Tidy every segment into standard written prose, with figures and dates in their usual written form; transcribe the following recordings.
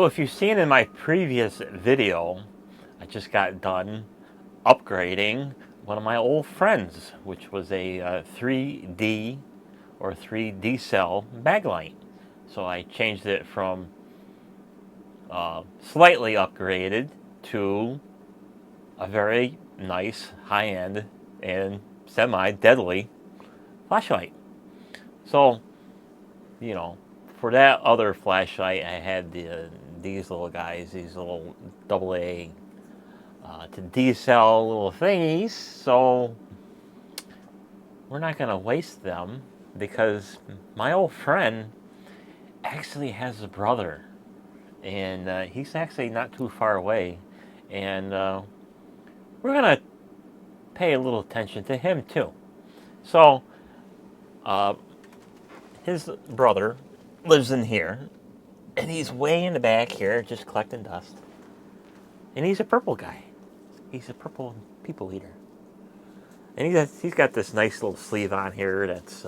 So if you've seen in my previous video, I just got done upgrading one of my old friends, which was a 3D or 3D cell Maglite. So I changed it from slightly upgraded to a very nice high-end and semi-deadly flashlight. So, you know, for that other flashlight, I had these little guys, these little AA to D cell little thingies. So we're not going to waste them because my old friend actually has a brother, and he's actually not too far away, and we're going to pay a little attention to him too. So uh, his brother lives in here, and he's way in the back here just collecting dust, and he's a purple guy. He's a purple people eater, and he's got this nice little sleeve on here that's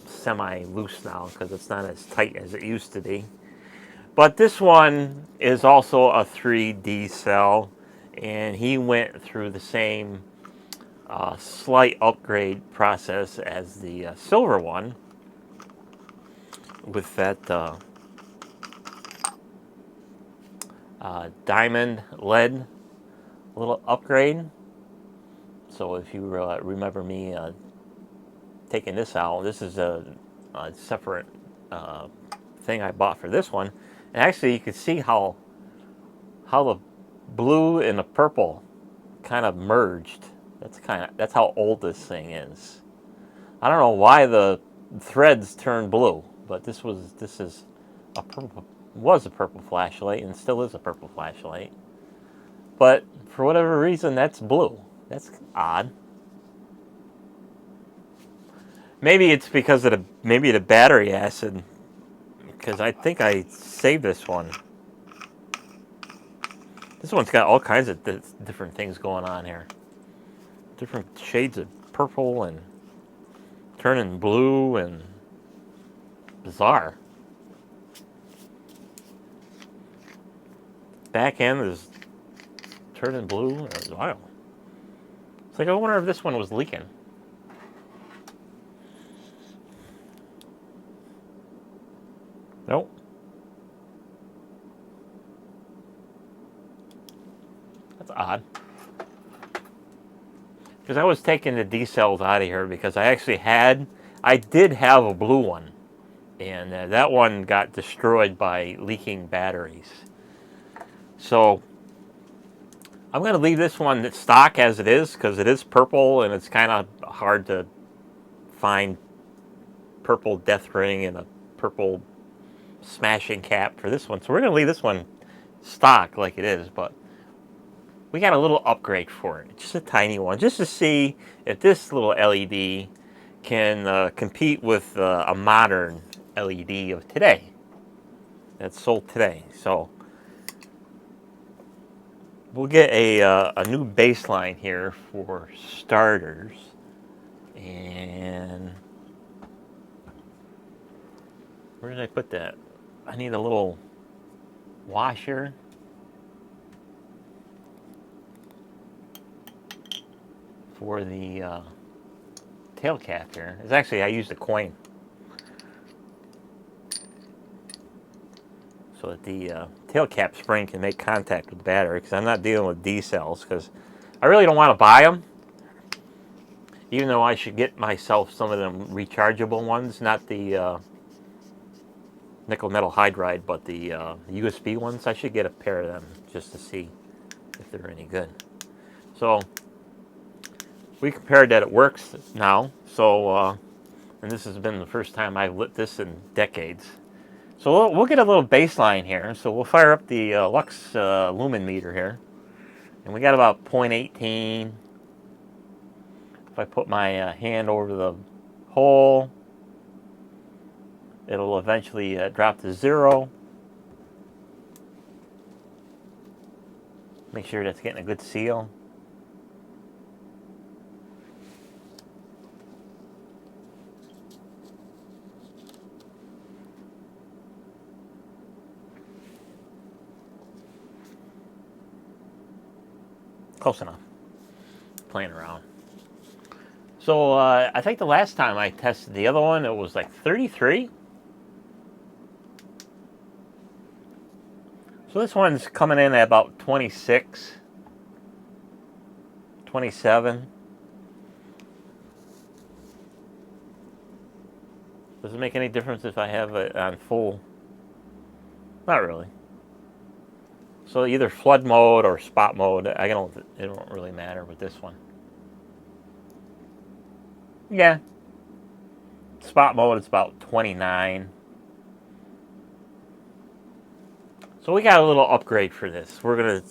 semi-loose now because it's not as tight as it used to be. But this one is also a 3D cell, and he went through the same slight upgrade process as the silver one with that diamond lead little upgrade. So if you remember me taking this out, this is a separate thing I bought for this one. And actually you can see how the blue and the purple kind of merged. That's how old this thing is. I don't know why the threads turned blue, but this is a purple, was a purple flashlight and still is a purple flashlight. But for whatever reason, that's blue. That's odd. Maybe it's because of the battery acid. Because I think I saved this one. This one's got all kinds of different things going on here. Different shades of purple and turning blue and bizarre. Back end is turning blue. Wow. It's like I wonder if this one was leaking. Nope. That's odd. Because I was taking the D cells out of here because I did have a blue one. And that one got destroyed by leaking batteries. So I'm going to leave this one stock as it is because it is purple and it's kind of hard to find purple death ring and a purple smashing cap for this one. So we're going to leave this one stock like it is, but we got a little upgrade for it. Just a tiny one, just to see if this little LED can compete with a modern LED of today that's sold today. So we'll get a new baseline here for starters, and where did I put that? I need a little washer. For the tail cap here. It's actually, I used a coin so that the tail cap spring can make contact with the battery, because I'm not dealing with D cells, because I really don't want to buy them, even though I should get myself some of them rechargeable ones, not the nickel metal hydride, but the USB ones. I should get a pair of them just to see if they're any good. So we compared that it works now. So and this has been the first time I've lit this in decades. So we'll get a little baseline here. So we'll fire up the Lux lumen meter here, and we got about 0.18. If I put my hand over the hole, it'll eventually drop to 0. Make sure that's getting a good seal. Close enough. Playing around. So I think the last time I tested the other one, it was like 33. So this one's coming in at about 26, 27. Does it make any difference if I have it on full? Not really. So either flood mode or spot mode, it don't really matter with this one. Yeah. Spot mode, it's about 29. So we got a little upgrade for this. We're gonna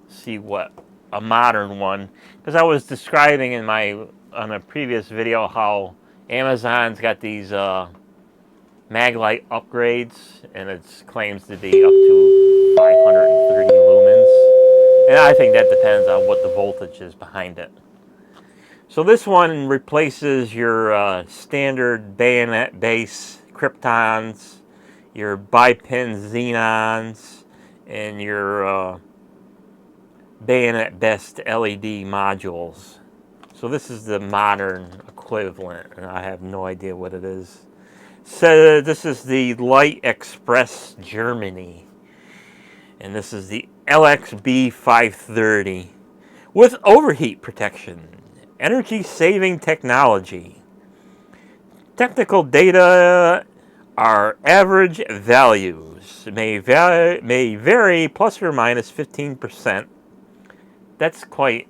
see what a modern one, because I was describing on a previous video how Amazon's got these Maglite upgrades, and it claims to be up to 530 lumens, and I think that depends on what the voltage is behind it. So this one replaces your standard bayonet base kryptons, your bipin xenons, and your bayonet best LED modules. So this is the modern equivalent, and I have no idea what it is. So this is the Light Express Germany, and this is the LXB 530 with overheat protection, energy saving technology. Technical data are average values, may vary plus or minus 15%. That's quite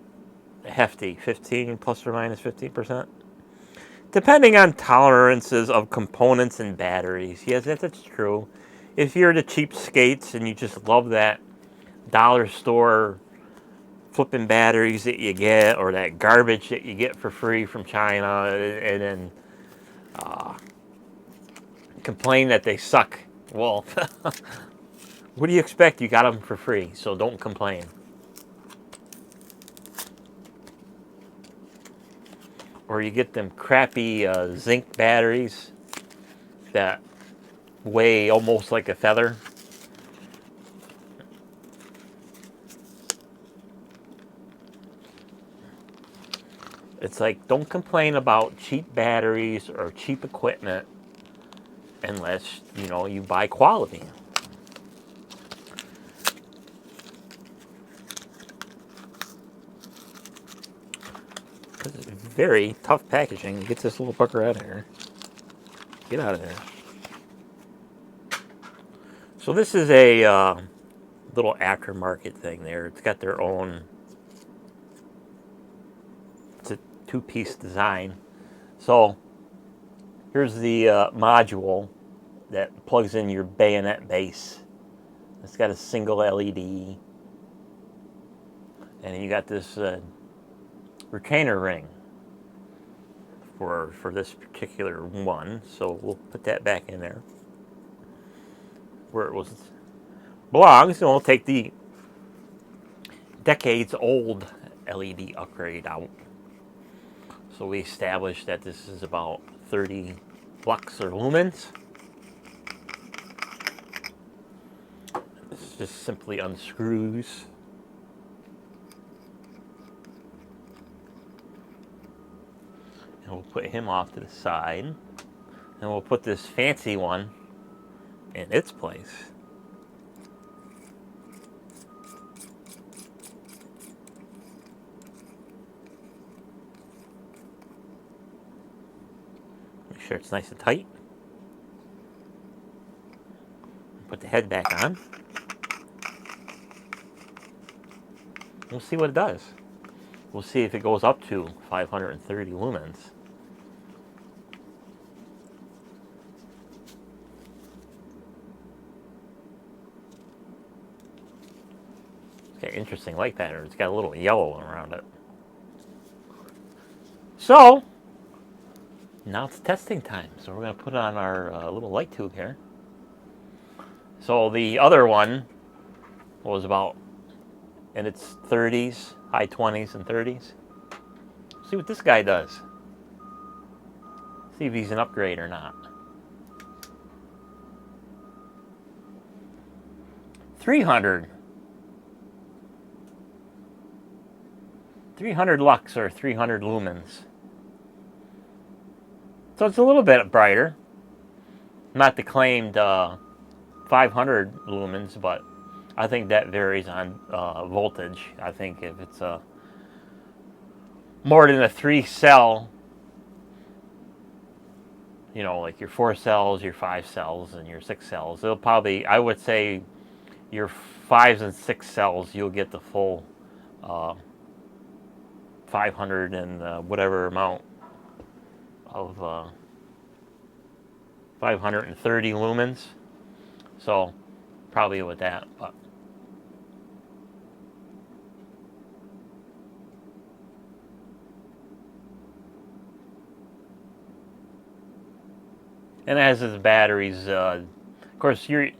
hefty, 15 plus or minus 15%. Depending on tolerances of components and batteries. Yes, that's true. If you're the cheapskates and you just love that dollar store flipping batteries that you get, or that garbage that you get for free from China, and then complain that they suck, well, what do you expect? You got them for free, so don't complain. Or you get them crappy zinc batteries that weigh almost like a feather. It's like, don't complain about cheap batteries or cheap equipment unless, you buy quality. This is very tough packaging. Get this little fucker out of here. Get out of there. So this is a little aftermarket thing there. It's got their own, it's a two-piece design. So here's the module that plugs in your bayonet base. It's got a single LED. And you got this retainer ring for this particular one. So we'll put that back in there where it belongs, and we'll take the decades old LED upgrade out. So we established that this is about 30 lux or lumens. This just simply unscrews. And we'll put him off to the side. And we'll put this fancy one in its place. Make sure it's nice and tight. Put the head back on. We'll see what it does. We'll see if it goes up to 530 lumens. It's got an interesting light pattern. It's got a little yellow around it. So, now it's testing time. So we're going to put on our little light tube here. So the other one was about in its 30s, high 20s and 30s. See what this guy does. See if he's an upgrade or not. 300. 300 lux or 300 lumens. So it's a little bit brighter. Not the claimed 500 lumens, but I think that varies on voltage. I think if it's more than a 3-cell, you know, like your 4 cells, your 5 cells, and your 6 cells, it'll probably, I would say, your 5s and 6 cells, you'll get the full 500 and whatever amount of 530 lumens. So probably with that, but and as is batteries, of course you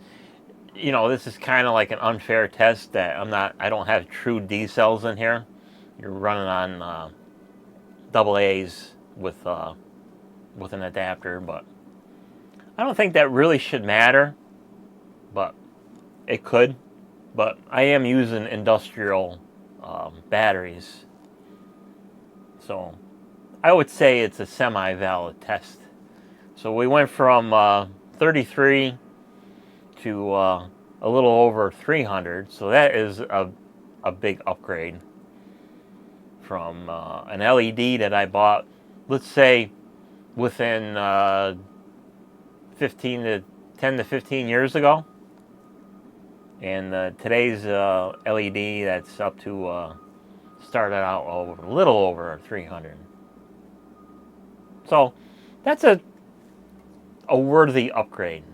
know, this is kind of like an unfair test that I don't have true D cells in here. You're running on double A's with an adapter, but I don't think that really should matter, but it could. But I am using industrial batteries, so I would say it's a semi-valid test. So we went from 33 to a little over 300, so that is a big upgrade from an LED that I bought, let's say, within 10 to 15 years ago. And today's LED that's up to started out over a little over 300. So that's a worthy upgrade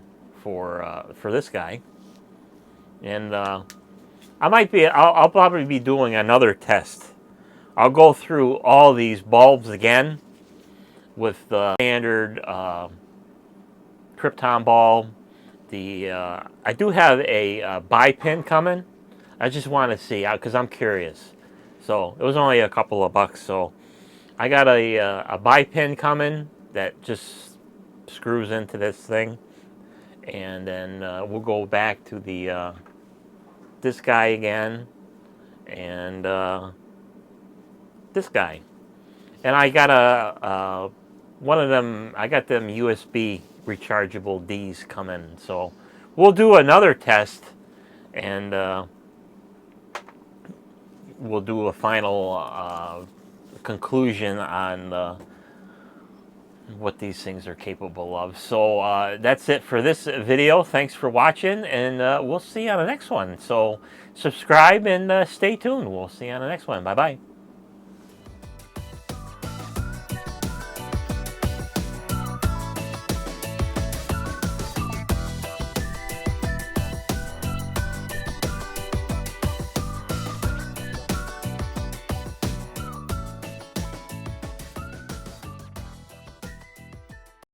for this guy. And I'll probably be doing another test. I'll go through all these bulbs again with the standard Krypton bulb. I do have a buy pin coming. I just want to see, because I'm curious. So it was only a couple of bucks. So I got a buy pin coming that just screws into this thing, and then we'll go back to the this guy again, and this guy. And I got one of them. I got them USB rechargeable D's coming. So we'll do another test, and we'll do a final conclusion on what these things are capable of. So that's it for this video. Thanks for watching, and we'll see you on the next one. So subscribe and stay tuned. We'll see you on the next one. Bye-bye.